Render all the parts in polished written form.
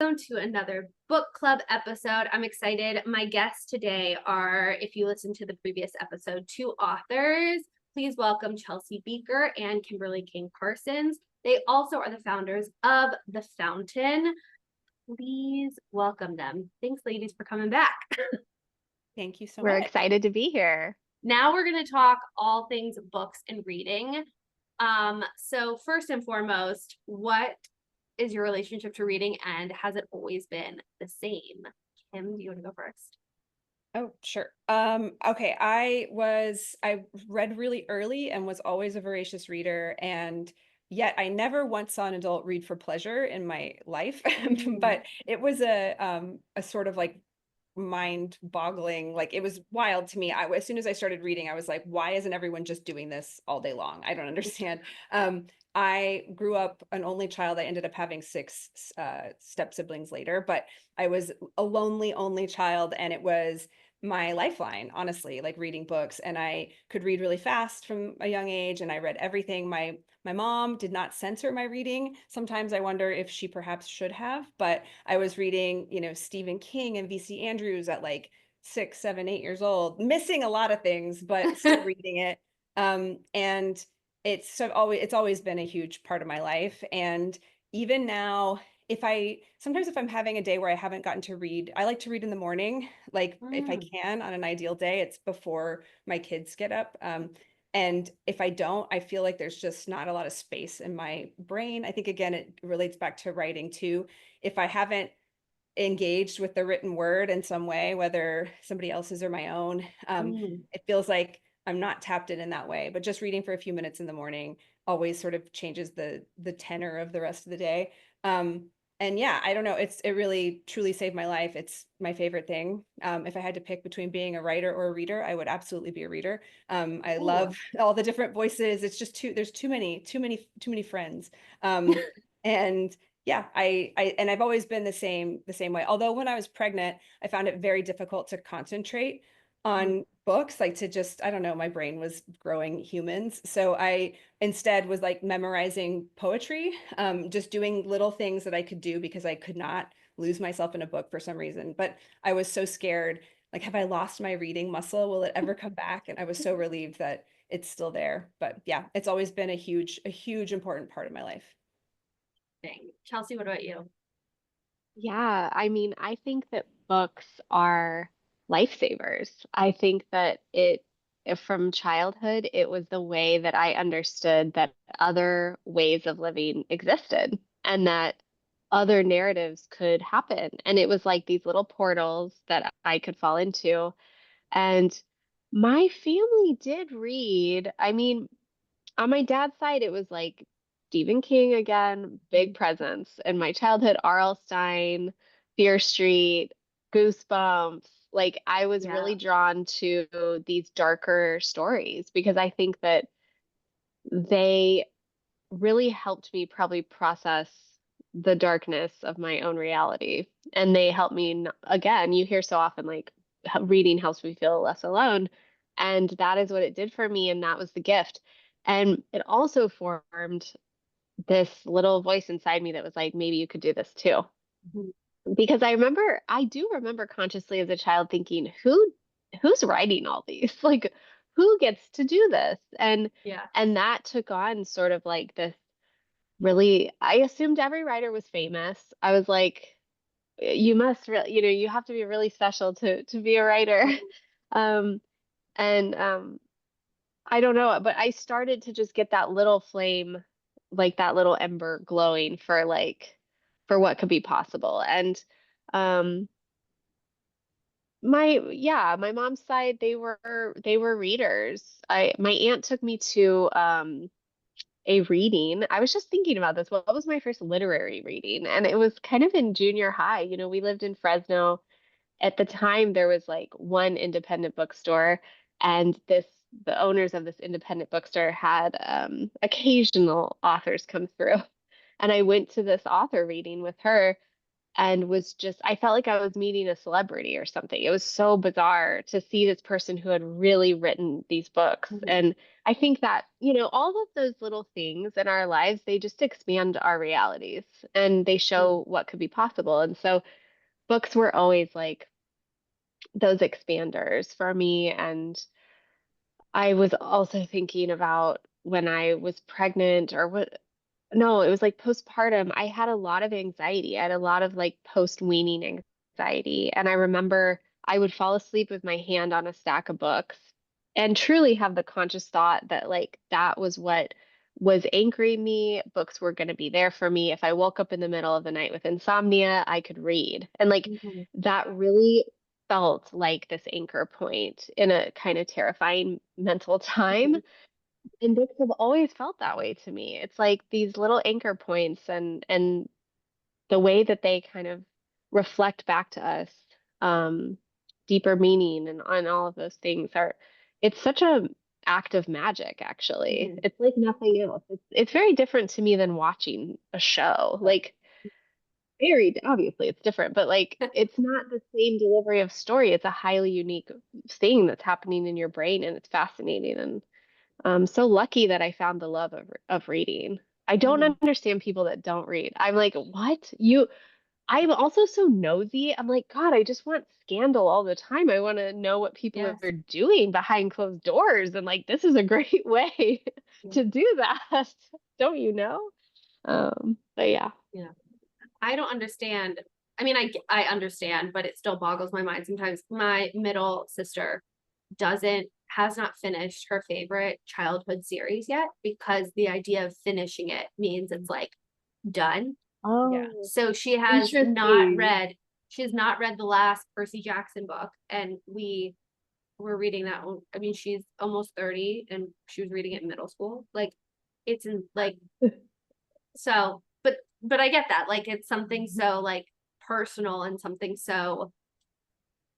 Welcome to another book club episode. I'm excited. My guests today are, if you listened to the previous episode, two authors. Please welcome Chelsea Bieker and Kimberly King Parsons. They also are the founders of The Fountain. Please welcome them. Thanks, ladies, for coming back. Thank you so We're much. excited to be here. Now we're going to talk all things books and reading. So first and foremost, what is your relationship to reading, and has it always been the same? Kim, do you want to go first? Oh, sure. Okay. I read really early and was always a voracious reader, and yet I never once saw an adult read for pleasure in my life. But it was a sort of like mind-boggling, like it was wild to me. As soon as I started reading, I was like, why isn't everyone just doing this all day long? I don't understand. I grew up an only child. I ended up having six step siblings later, but I was a lonely only child, and it was my lifeline, honestly, like reading books. And I could read really fast from a young age, and I read everything. My mom did not censor my reading. Sometimes I wonder if she perhaps should have, but I was reading, Stephen King and V.C. Andrews at like 6, 7, 8 years old, missing a lot of things, but still reading it. And it's always been a huge part of my life. And even now, sometimes if I'm having a day where I haven't gotten to read, I like to read in the morning, like if I can. On an ideal day, it's before my kids get up. And if I don't, I feel like there's just not a lot of space in my brain. I think, again, it relates back to writing too. If I haven't engaged with the written word in some way, whether somebody else's or my own, it feels like I'm not tapped in that way. But just reading for a few minutes in the morning always sort of changes the tenor of the rest of the day. And yeah, I don't know. It really truly saved my life. It's my favorite thing. If I had to pick between being a writer or a reader, I would absolutely be a reader. I love all the different voices. It's just there's too many friends. And yeah, and I've always been the same way. Although when I was pregnant, I found it very difficult to concentrate on books, like to just, I don't know, my brain was growing humans. So I instead was like memorizing poetry, just doing little things that I could do because I could not lose myself in a book for some reason. But I was so scared, like, have I lost my reading muscle? Will it ever come back? And I was so relieved that it's still there. But yeah, it's always been a huge important part of my life. Dang. Chelsea, what about you? Yeah, I think that books are lifesavers. I think that if from childhood, it was the way that I understood that other ways of living existed and that other narratives could happen. And it was like these little portals that I could fall into. And my family did read. On my dad's side, it was like Stephen King again, big presence. In my childhood, R.L. Stine, Fear Street, Goosebumps. Like I was really drawn to these darker stories because I think that they really helped me probably process the darkness of my own reality. And they helped me, again, you hear so often like reading helps me feel less alone. And that is what it did for me. And that was the gift. And it also formed this little voice inside me that was like, maybe you could do this too. Because I do remember consciously as a child thinking, who's writing all these? Like, who gets to do this? And that took on sort of like this really, I assumed every writer was famous. I was like, you must really, you have to be really special to be a writer. Um, and I don't know, but I started to just get that little flame, like that little ember glowing for what could be possible. And um my mom's side, they were readers. My aunt took me to a reading. I was just thinking about this. What was my first literary reading? And it was kind of in junior high. We lived in Fresno. At the time, there was like one independent bookstore, and the owners of this independent bookstore had occasional authors come through. And I went to this author reading with her, and I felt like I was meeting a celebrity or something. It was so bizarre to see this person who had really written these books. And I think that, all of those little things in our lives, they just expand our realities and they show what could be possible. And so books were always like those expanders for me. And I was also thinking about when I was pregnant or what, no, it was like postpartum. I had a lot of anxiety. I had a lot of like post-weaning anxiety. And I remember I would fall asleep with my hand on a stack of books and truly have the conscious thought that like that was what was anchoring me. Books were going to be there for me. If I woke up in the middle of the night with insomnia, I could read. And like that really felt like this anchor point in a kind of terrifying mental time. And books have always felt that way to me. It's like these little anchor points and the way that they kind of reflect back to us um deeper meaning and all of those things are it's such a act of magic actually. It's like nothing else. It's very different to me than watching a show. Like very obviously it's different, but like it's not the same delivery of story. It's a highly unique thing that's happening in your brain and it's fascinating and I'm so lucky that I found the love of reading. I don't understand people that don't read. I'm like, what? I'm also so nosy. I'm like, God, I just want scandal all the time. I want to know what people Yes. are doing behind closed doors. And like, this is a great way to do that. Don't you know? But yeah. Yeah. I don't understand. I mean, I understand, but it still boggles my mind sometimes. My middle sister has not finished her favorite childhood series yet because the idea of finishing it means it's like done. Yeah. Oh, So interesting. she has not read the last Percy Jackson book, and we were reading that one. I mean, she's almost 30 and she was reading it in middle school. Like it's in like so, but I get that. Like it's something so like personal and something so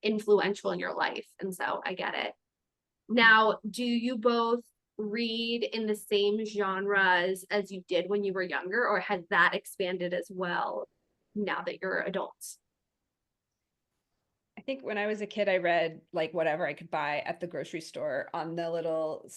influential in your life. And so I get it. Now, do you both read in the same genres as you did when you were younger, or has that expanded as well now that you're adults? I think when I was a kid, I read like whatever I could buy at the grocery store on the little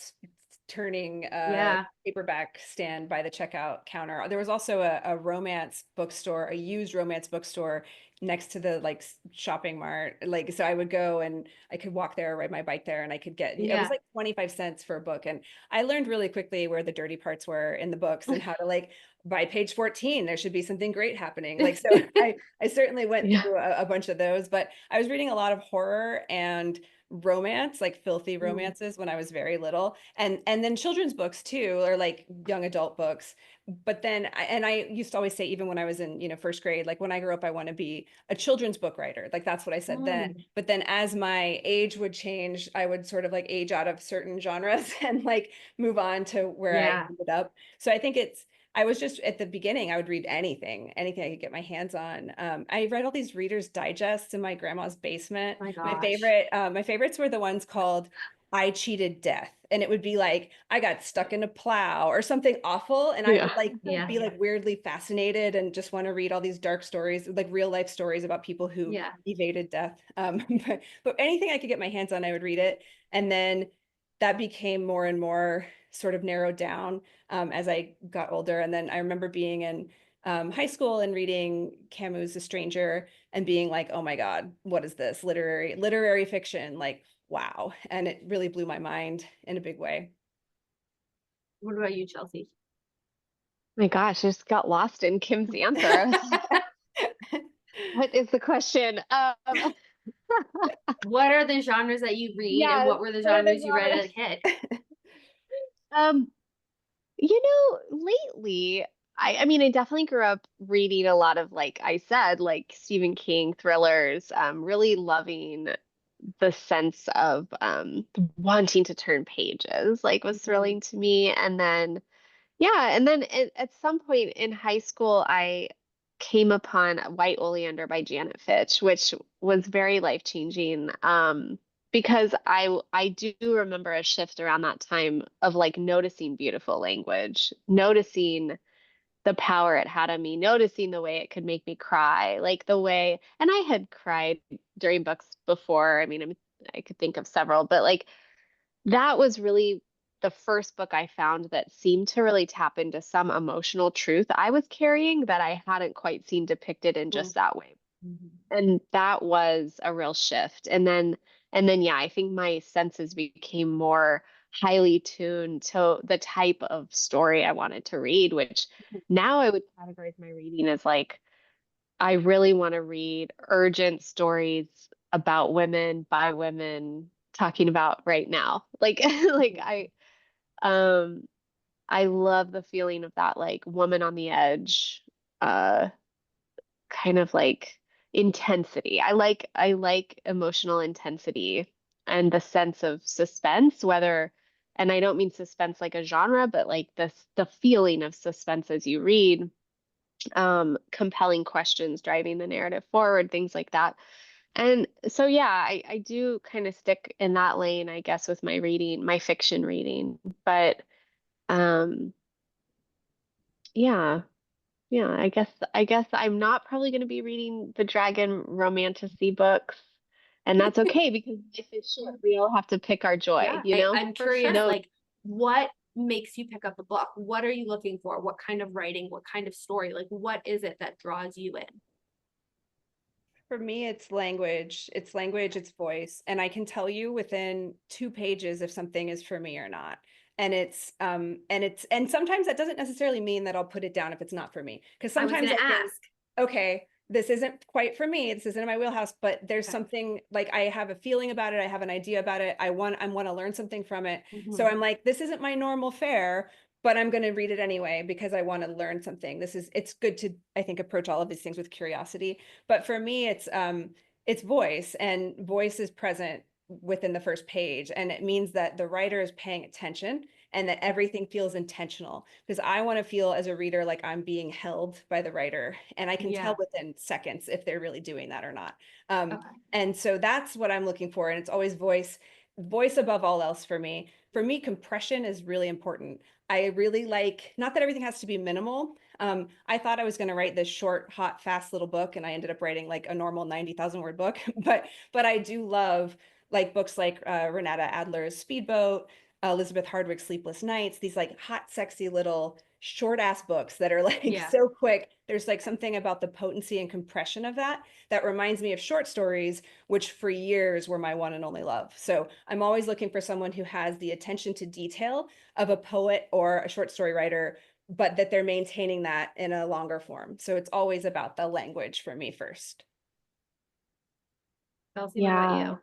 turning Yeah. paperback stand by the checkout counter. There was also a romance bookstore, a used romance bookstore next to the like shopping mart. Like, so I would go and I could walk there, ride my bike there, and I could get, it was like 25 cents for a book. And I learned really quickly where the dirty parts were in the books and how to like, by page 14, there should be something great happening. Like, so I certainly went Yeah. through a bunch of those, but I was reading a lot of horror and romance, like filthy romances when I was very little, and then children's books too, or like young adult books. But then I used to always say, even when I was in first grade, like when I grew up I want to be a children's book writer. Like that's what I said then. But then as my age would change, I would sort of like age out of certain genres and like move on to where I ended up. So I think I was just at the beginning, I would read anything I could get my hands on. I read all these Reader's Digests in my grandma's basement. My My gosh. favorites were the ones called I Cheated Death. And it would be like, I got stuck in a plow or something awful. And I would like be like weirdly fascinated and just want to read all these dark stories, like real life stories about people who evaded death. But anything I could get my hands on, I would read it. And then that became more and more sort of narrowed down as I got older. And then I remember being in high school and reading Camus' The Stranger and being like, oh my God, what is this? Literary fiction, like, wow. And it really blew my mind in a big way. What about you, Chelsea? My gosh, I just got lost in Kim's answer. What is the question? What are the genres that you read and Yes, what were the what are the genres you read as a kid? Um, lately, I mean, I definitely grew up reading a lot of, like I said, like Stephen King thrillers, really loving the sense of wanting to turn pages, like was thrilling to me. And then, yeah, and then at some point in high school, I came upon White Oleander by Janet Fitch, which was very life-changing. Because I do remember a shift around that time of like noticing beautiful language, noticing the power it had on me, noticing the way it could make me cry, like the way, and I had cried during books before. I mean, I could think of several, but like that was really the first book I found that seemed to really tap into some emotional truth I was carrying that I hadn't quite seen depicted in just that way. And that was a real shift. And then yeah, I think my senses became more highly tuned to the type of story I wanted to read, which now I would categorize my reading as like I really want to read urgent stories about women by women talking about right now. Like like um I love the feeling of that like woman on the edge uh kind of like intensity. I like emotional intensity and the sense of suspense, whether, and I don't mean suspense like a genre, but like the feeling of suspense as you read, compelling questions driving the narrative forward, things like that. And so yeah, I do kind of stick in that lane, I guess, with my reading, my fiction reading. But um yeah. Yeah, I guess I'm not probably going to be reading the dragon romantasy books, and that's okay because life is short. We all have to pick our joy, Yeah, you know? I'm For curious, sure. like, what makes you pick up a book? What are you looking for? What kind of writing? What kind of story? Like, what is it that draws you in? For me, it's language, it's voice. And I can tell you within 2 pages if something is for me or not. And sometimes that doesn't necessarily mean that I'll put it down if it's not for me. Because I was sometimes gonna I think, ask. okay, this isn't quite for me. This isn't in my wheelhouse, but there's Okay. something like I have a feeling about it. I have an idea about it. I want to learn something from it. So Mhm. I'm like, this isn't my normal fare, but I'm going to read it anyway because I want to learn something. It's good to, I think, approach all of these things with curiosity. But for me, it's voice, and voice is present within the first page. And it means that the writer is paying attention and that everything feels intentional, because I want to feel as a reader like I'm being held by the writer, and I can Yeah. tell within seconds if they're really doing that or not. Okay. And so that's what I'm looking for. And it's always voice above all else for me. For me, compression is really important. I really like, not that everything has to be minimal. I thought I was going to write this short, hot, fast little book, and I ended up writing like a normal 90,000 word book. But I do love like books like Renata Adler's Speedboat, Elizabeth Hardwick's Sleepless Nights, these like hot, sexy little short ass books that are like Yeah. so quick. There's like something about the potency and compression of that reminds me of short stories, which for years were my one and only love. So I'm always looking for someone who has the attention to detail of a poet or a short story writer, but that they're maintaining that in a longer form. So it's always about the language for me first. Chelsea, what about Yeah. you?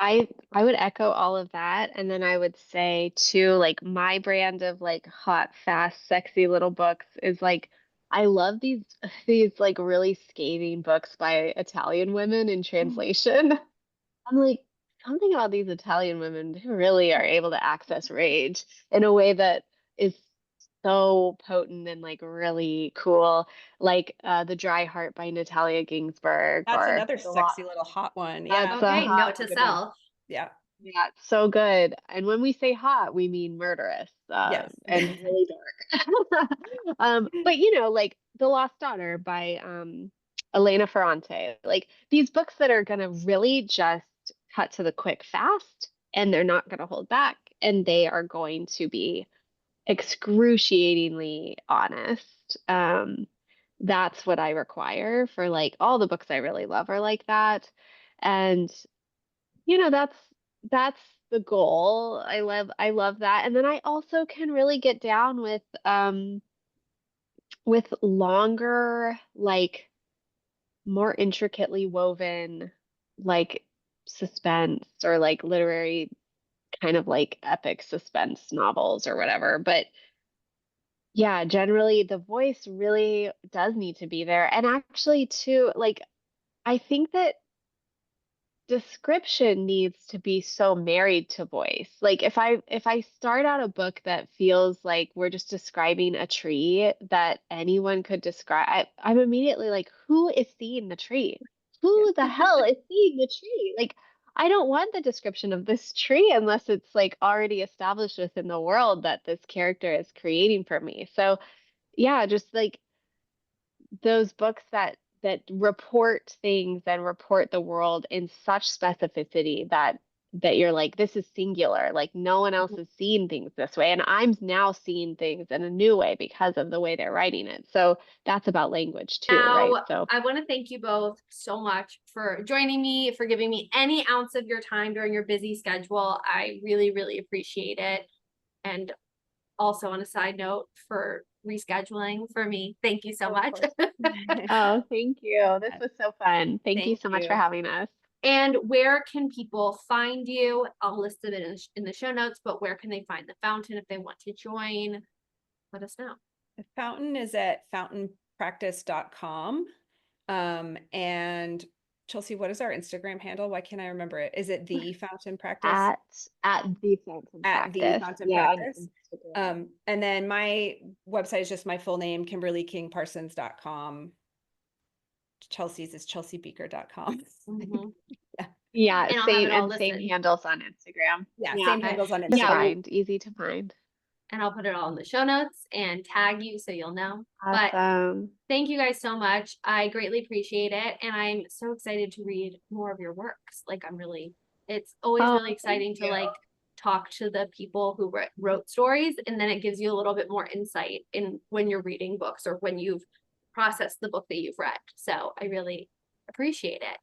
I would echo all of that, and then I would say too, like my brand of like hot, fast, sexy little books is like I love these these like really scathing books by Italian women in translation. I'm like, something about these Italian women who really are able to access rage in a way that is so potent and like really cool, like The Dry Heart by Natalia Ginsburg, That's or another The Lost. sexy little hot one. Yeah, That's a Okay, hot note that's a to good one. self. Yeah. yeah, it's so good. And when we say hot, we mean murderous, Yes. and really dark. But you know, like The Lost Daughter by Elena Ferrante, like these books that are gonna really just cut to the quick fast, and they're not gonna hold back, and they are going to be excruciatingly honest. That's what I require for like all the books I really love are like that. And you know, that's the goal. I love that. And then I also can really get down with longer, like more intricately woven like suspense or like literary kind of like epic suspense novels or whatever. But yeah, generally the voice really does need to be there. And actually too, like I think that description needs to be so married to voice. Like if I start out a book that feels like we're just describing a tree that anyone could describe, I'm immediately like, who is seeing the tree? Who the hell is seeing the tree? Like I don't want the description of this tree unless it's like already established within the world that this character is creating for me. So yeah, just like those books that report things and report the world in such specificity that you're like, this is singular. Like no one else has seen things this way. And I'm now seeing things in a new way because of the way they're writing it. So that's about language too, right? Now, So I want to thank you both so much for joining me, for giving me any ounce of your time during your busy schedule. I really, really appreciate it. And also on a side note, for rescheduling for me. Thank you so Oh, of much. course. oh, thank you. This was so fun. Thank you Thank so much for you. having us. And where can people find you? I'll list it in the show notes, but where can they find the fountain if they want to join? Let us know. The fountain is at fountainpractice.com. And Chelsea, what is our Instagram handle? Why can't I remember it? Is it the Fountain Practice? At the Fountain At the Practice. Fountain Yeah, on Practice. Instagram. And then my website is just my full name, KimberlyKingParsons.com. Chelsea's is chelseabeaker.com. Mhm. Yeah. Yeah, And I'll have it all same listed. handles on Instagram. Yeah, Yeah. same handles on To Yeah, Instagram. find, easy to find. And I'll put it all in the show notes and tag you so you'll know. But Awesome. thank you guys so much. I greatly appreciate it. And I'm so excited to read more of your works. Like it's always Oh, really exciting thank to you. like talk to the people who wrote stories. And then it gives you a little bit more insight in when you're reading books or when you've processed the book that you've read. So I really appreciate it.